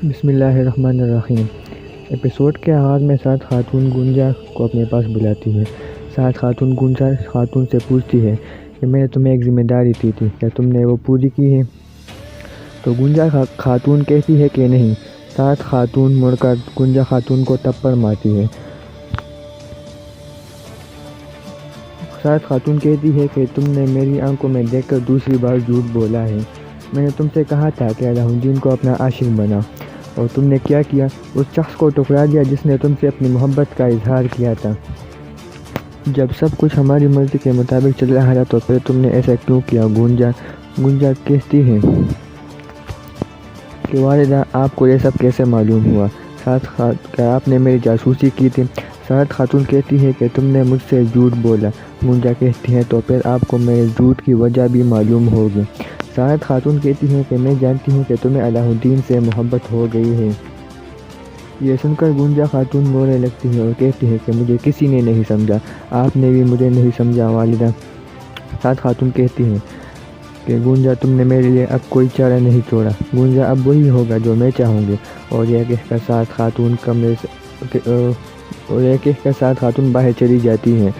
بسم اللہ الرحمن الرحیم۔ ایپیسوڈ کے آغاز میں سعد خاتون گنجا کو اپنے پاس بلاتی ہے۔ سعد خاتون گنجا خاتون سے پوچھتی ہے کہ میں نے تمہیں ایک ذمہ داری دی تھی، کیا تم نے وہ پوری کی ہے؟ تو گنجا خاتون کہتی ہے کہ نہیں۔ سعد خاتون مڑ کر گنجا خاتون کو تھپڑ مارتی ہے۔ سعد خاتون کہتی ہے کہ تم نے میری آنکھوں میں دیکھ کر دوسری بار جھوٹ بولا ہے۔ میں نے تم سے کہا تھا کہ علاء الدین کو اپنا عاشق بنا، اور تم نے کیا کیا؟ اس شخص کو ٹکرا دیا جس نے تم سے اپنی محبت کا اظہار کیا تھا۔ جب سب کچھ ہماری مرضی کے مطابق چل رہا تھا تو پھر تم نے ایسا کیوں کیا؟ گنجا کہتی ہے کہ والدہ، آپ کو یہ سب کیسے معلوم ہوا؟ کیا آپ نے میری جاسوسی کی تھی؟ سعد خاتون کہتی ہے کہ تم نے مجھ سے جھوٹ بولا۔ گنجا کہتی ہے تو پھر آپ کو میرے جھوٹ کی وجہ بھی معلوم ہوگی۔ سعد خاتون کہتی ہے کہ میں جانتی ہوں کہ تمہیں علاء الدین سے محبت ہو گئی ہے۔ یہ سن کر گنجا خاتون رونے لگتی ہے اور کہتی ہے کہ مجھے کسی نے نہیں سمجھا، آپ نے بھی مجھے نہیں سمجھا والدہ۔ سعد خاتون کہتی ہے کہ گنجا، تم نے میرے لیے اب کوئی چارہ نہیں چھوڑا۔ گنجا، اب وہی ہوگا جو میں چاہوں گی۔ اور یہ کہہ کر سعد خاتون باہر چلی جاتی ہیں۔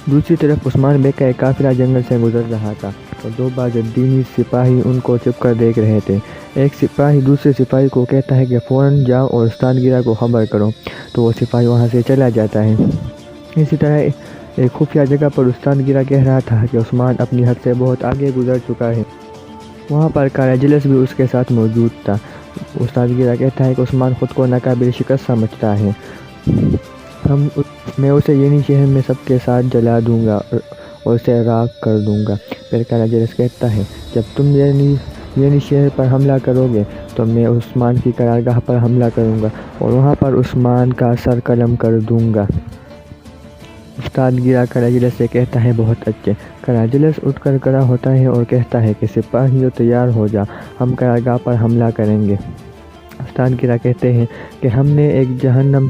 دوسری طرف عثمان بے کا ایک قافلہ جنگل سے گزر رہا تھا اور دو بازدینی سپاہی ان کو چھپ کر دیکھ رہے تھے۔ ایک سپاہی دوسرے سپاہی کو کہتا ہے کہ فوراً جاؤ اور استاد گرا کو خبر کرو، تو وہ سپاہی وہاں سے چلا جاتا ہے۔ اسی طرح ایک خفیہ جگہ پر استاد گرا کہہ رہا تھا کہ عثمان اپنی حد سے بہت آگے گزر چکا ہے۔ وہاں پر کالا جلس بھی اس کے ساتھ موجود تھا۔ استاد گرا کہتا ہے کہ عثمان خود کو ناقابل شکست سمجھتا ہے، میں اسے یعنی شہر میں سب کے ساتھ جلا دوں گا اور اسے راکھ کر دوں گا۔ پھر کالا جلس کہتا ہے، جب تم یعنی شہر پر حملہ کرو گے تو میں عثمان کی قرارگاہ پر حملہ کروں گا اور وہاں پر عثمان کا سر قلم کر دوں گا۔ استاد گرا کالا جلس سے کہتا ہے، بہت اچھے۔ کالا جلس اٹھ کر کھڑا ہوتا ہے اور کہتا ہے کہ سپاہیوں تیار ہو جا، ہم قرارگاہ پر حملہ کریں گے۔ استاد گرا کہتے ہیں کہ ہم نے ایک جہنم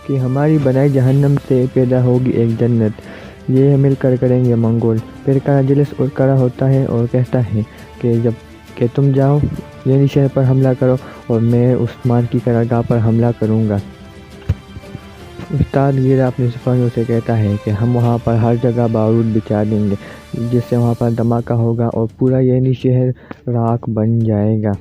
کہ ہماری بنائی جہنم سے پیدا ہوگی ایک جنت، یہ مل کر کریں گے منگول۔ پھر کالا جلس اٹھ کھڑا ہوتا ہے اور کہتا ہے کہ تم جاؤ یعنی شہر پر حملہ کرو اور میں عثمان کی قرارگاہ پر حملہ کروں گا۔ استاد گرا اپنے سپاہیوں سے کہتا ہے کہ ہم وہاں پر ہر جگہ بارود بچھا دیں گے جس سے وہاں پر دھماکہ ہوگا اور پورا یعنی شہر راکھ بن جائے گا۔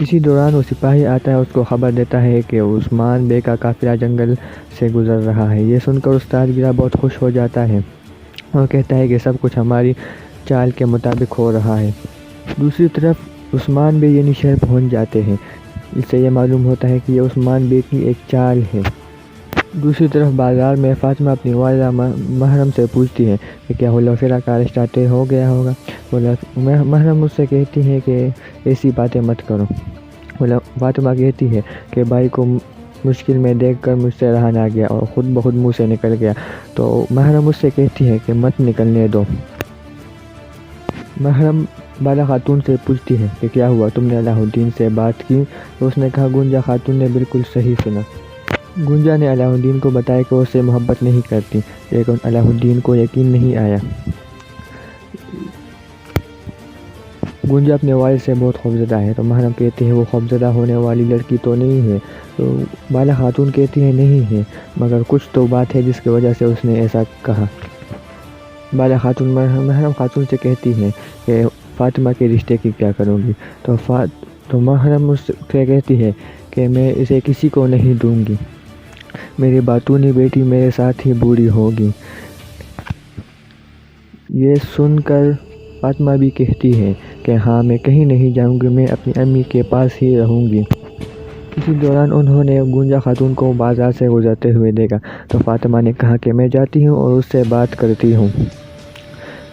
اسی دوران وہ سپاہی آتا ہے، اس کو خبر دیتا ہے کہ عثمان بے کا قافلہ جنگل سے گزر رہا ہے۔ یہ سن کر استاد گرا بہت خوش ہو جاتا ہے اور کہتا ہے کہ سب کچھ ہماری چال کے مطابق ہو رہا ہے۔ دوسری طرف عثمان بے یعنی شہر پہنچ جاتے ہیں۔ اس سے یہ معلوم ہوتا ہے کہ یہ عثمان بے کی ایک چال ہے۔ دوسری طرف بازار میں فاطمہ اپنی والدہ محرم سے پوچھتی ہے کہ کیا حلفیرہ کا رشتہ طے ہو گیا ہوگا؟ محرم اس سے کہتی ہے کہ ایسی باتیں مت کرو۔ فاطمہ کہتی ہے کہ بھائی کو مشکل میں دیکھ کر مجھ سے رہا نہ گیا اور خود بخود منہ سے نکل گیا، تو محرم اس سے کہتی ہے کہ مت نکلنے دو۔ محرم بالا خاتون سے پوچھتی ہے کہ کیا ہوا، تم نے علاء الدین سے بات کی؟ تو اس نے کہا، گنجا خاتون نے بالکل صحیح سنا۔ گنجا نے علاء الدین کو بتایا کہ وہ اس سے محبت نہیں کرتی، لیکن علاء الدین کو یقین نہیں آیا۔ گنجا اپنے والد سے بہت خوفزدہ ہے، تو محرم کہتے ہیں وہ خوفزدہ ہونے والی لڑکی تو نہیں ہے۔ تو بالا خاتون کہتی ہے نہیں ہے، مگر کچھ تو بات ہے جس کی وجہ سے اس نے ایسا کہا۔ بالا خاتون محرم خاتون سے کہتی ہے کہ فاطمہ کے رشتے کی کیا کروں گی؟ تو محرم اس سے کہتی ہے کہ میں اسے کسی کو نہیں دوں گی، میری باتونی بیٹی میرے ساتھ ہی بوڑھی ہوگی۔ یہ سن کر فاطمہ بھی کہتی ہے کہ ہاں، میں کہیں نہیں جاؤں گی، میں اپنی امی کے پاس ہی رہوں گی۔ اسی دوران انہوں نے گنجا خاتون کو بازار سے گزرتے ہوئے دیکھا، تو فاطمہ نے کہا کہ میں جاتی ہوں اور اس سے بات کرتی ہوں،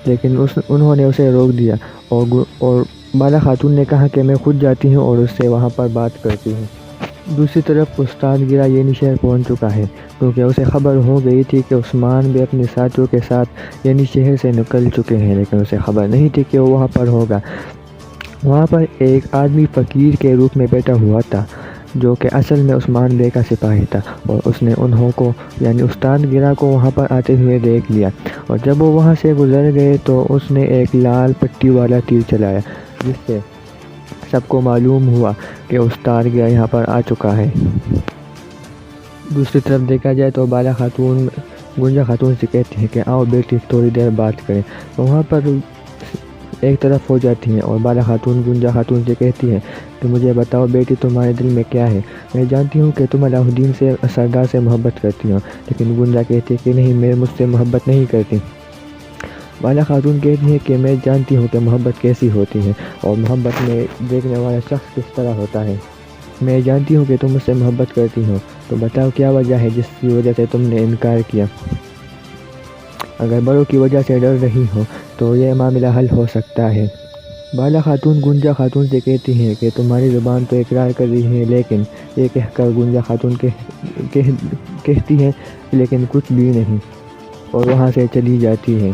لیکن انہوں نے اسے روک دیا اور بالا خاتون نے کہا کہ میں خود جاتی ہوں اور اس سے وہاں پر بات کرتی ہوں۔ دوسری طرف استاد گرا یعنی شہر پہنچ چکا ہے، کیونکہ اسے خبر ہو گئی تھی کہ عثمان بھی اپنے ساتھیوں کے ساتھ یعنی شہر سے نکل چکے ہیں، لیکن اسے خبر نہیں تھی کہ وہ وہاں پر ہوگا۔ وہاں پر ایک آدمی فقیر کے روپ میں بیٹھا ہوا تھا جو کہ اصل میں عثمان بے کا سپاہی تھا، اور اس نے انہوں کو یعنی استاد گرا کو وہاں پر آتے ہوئے دیکھ لیا، اور جب وہ وہاں سے گزر گئے تو اس نے ایک لال پٹی والا تیر چلایا سب کو معلوم ہوا کہ استاد گرا یہاں پر آ چکا ہے۔ دوسری طرف دیکھا جائے تو بالا خاتون گنجا خاتون سے کہتی ہیں کہ آؤ بیٹی تھوڑی دیر بات کریں، تو وہاں پر ایک طرف ہو جاتی ہیں اور بالا خاتون گنجا خاتون سے کہتی ہے کہ مجھے بتاؤ بیٹی تمہارے دل میں کیا ہے، میں جانتی ہوں کہ تم علاء الدین سے سردار سے محبت کرتی ہو، لیکن گنجا کہتی ہے کہ نہیں، میں مجھ سے محبت نہیں کرتی۔ بالا خاتون کہتی ہے کہ میں جانتی ہوں کہ محبت کیسی ہوتی ہے اور محبت میں دیکھنے والا شخص کس طرح ہوتا ہے، میں جانتی ہوں کہ تم مجھ سے محبت کرتی ہو، تو بتاؤ کیا وجہ ہے جس کی وجہ سے تم نے انکار کیا۔ اگر بڑوں کی وجہ سے ڈر رہی ہو تو یہ معاملہ حل ہو سکتا ہے۔ بالا خاتون گنجا خاتون سے کہتی ہے کہ تمہاری زبان تو اقرار کر رہی ہے، لیکن یہ کہہ کر گنجا خاتون کہتی ہے لیکن کچھ بھی نہیں، اور وہاں سے چلی جاتی ہے۔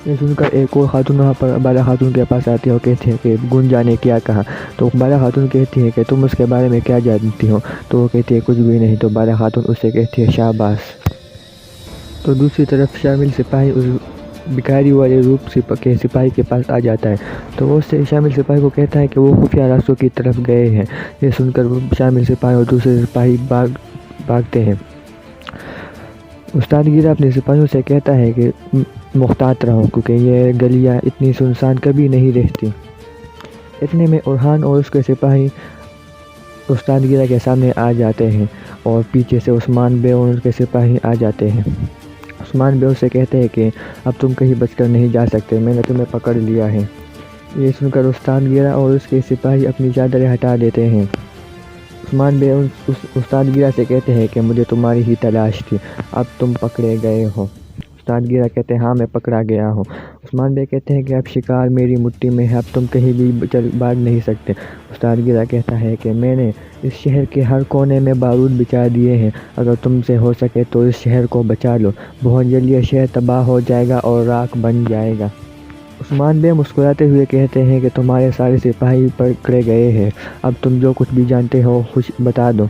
یہ سن کر ایک اور خاتون وہاں پر بالا خاتون کے پاس آتی ہے اور کہتے ہیں کہ گنجا نے کیا کہا، تو بالا خاتون کہتی ہے کہ تم اس کے بارے میں کیا جانتی ہو، تو وہ کہتی ہے کچھ بھی نہیں، تو بالا خاتون اس سے کہتی ہے شاباش۔ تو دوسری طرف شامل سپاہی اس بھکاری والے روپ کے سپاہی کے پاس آ جاتا ہے، تو وہ اس سے شامل سپاہی کو کہتا ہے کہ وہ خفیہ راستوں کی طرف گئے ہیں۔ یہ سن کر شامل سپاہی اور دوسرے سپاہی بھاگتے ہیں۔ استاد گرا اپنے سپاہیوں سے کہتا ہے کہ محتاط رہو، کیونکہ یہ گلیاں اتنی سنسان کبھی نہیں رہتی۔ اتنے میں اورحان اور اس کے سپاہی استاد گرا کے سامنے آ جاتے ہیں اور پیچھے سے عثمان بے اور اس کے سپاہی آ جاتے ہیں۔ عثمان بے سے کہتے ہیں کہ اب تم کہیں بچ کر نہیں جا سکتے، میں نے تمہیں پکڑ لیا ہے۔ یہ سن کر استاد گرا اور اس کے سپاہی اپنی چادریں ہٹا دیتے ہیں۔ عثمان بے استاد گرا سے کہتے ہیں کہ مجھے تمہاری ہی تلاش تھی، اب تم پکڑے گئے ہو۔ استاد گرا کہتے ہیں ہاں میں پکڑا گیا ہوں۔ عثمان بے کہتے ہیں کہ اب شکار میری مٹھی میں ہے، اب تم کہیں بھی بھاگ نہیں سکتے۔ استاد گرا کہتا ہے کہ میں نے اس شہر کے ہر کونے میں بارود بچھا دیے ہیں، اگر تم سے ہو سکے تو اس شہر کو بچا لو، بہت جلد یہ شہر تباہ ہو جائے گا اور راکھ بن جائے گا۔ عثمان بے مسکراتے ہوئے کہتے ہیں کہ تمہارے سارے سپاہی پکڑے گئے ہیں، اب تم جو کچھ بھی جانتے ہو بتا دو۔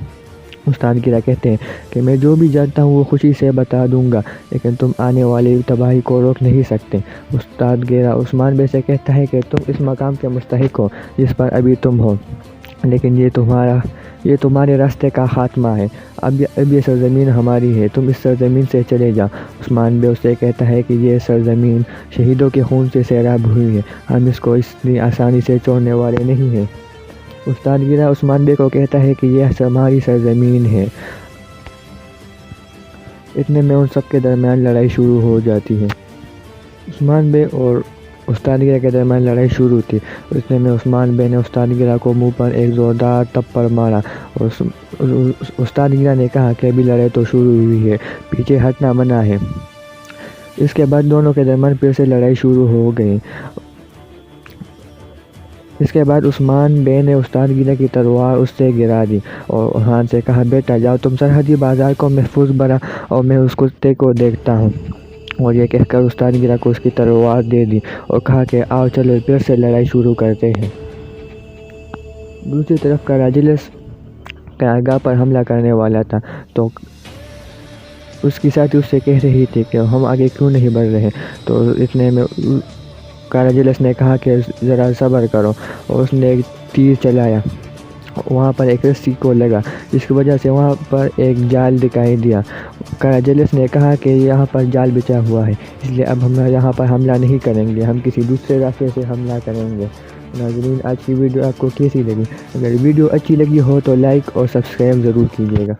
استاد گرا کہتے ہیں کہ میں جو بھی جانتا ہوں وہ خوشی سے بتا دوں گا، لیکن تم آنے والی تباہی کو روک نہیں سکتے۔ استاد گرا عثمان بے سے کہتا ہے کہ تم اس مقام کے مستحق ہو جس پر ابھی تم ہو، لیکن یہ تمہارے راستے کا خاتمہ ہے، اب یہ سرزمین ہماری ہے، تم اس سرزمین سے چلے جاؤ۔ عثمان بے اسے کہتا ہے کہ یہ سرزمین شہیدوں کے خون سے سیراب ہوئی ہے، ہم اس کو اتنی آسانی سے چھوڑنے والے نہیں ہیں۔ استاد گرا عثمان بے کو کہتا ہے کہ یہ ہماری سرزمین ہے۔ اتنے میں ان سب کے درمیان لڑائی شروع ہو جاتی ہے۔ عثمان بے اور استاد گرا کے درمیان لڑائی شروع تھی، اتنے میں عثمان بے نے استاد گرا کو منہ پر ایک زوردار تھپڑ مارا اور استاد گرا نے کہا کہ ابھی لڑائی تو شروع ہوئی ہے، پیچھے ہٹنا منع ہے۔ اس کے بعد دونوں کے درمیان پھر سے لڑائی شروع ہو گئی۔ اس کے بعد عثمان بے نے استاد گرا کی تلوار اس سے گرا دی اور اورحان سے کہا بیٹا جاؤ تم سرحدی بازار کو محفوظ بنا اور میں اس کتے کو دیکھتا ہوں، اور یہ کہہ کر استاد گرا کو اس کی تلوار دے دی اور کہا کہ آؤ چلو پھر سے لڑائی شروع کرتے ہیں۔ دوسری طرف کراجلس قیامگاہ پر حملہ کرنے والا تھا، تو اس کی ساتھی اس سے کہہ رہی تھی کہ ہم آگے کیوں نہیں بڑھ رہے، تو اتنے میں کراجلس نے کہا کہ ذرا صبر کرو، اور اس نے ایک تیر چلایا، وہاں پر ایک رسی کو لگا جس کی وجہ سے وہاں پر ایک جال دکھائی دیا۔ کراجلس نے کہا کہ یہاں پر جال بچا ہوا ہے، اس لیے اب ہم یہاں پر حملہ نہیں کریں گے، ہم کسی دوسرے راستے سے حملہ کریں گے۔ ناظرین آج کی ویڈیو آپ کو کیسی لگی؟ اگر ویڈیو اچھی لگی ہو تو لائک اور سبسکرائب ضرور کیجیے گا۔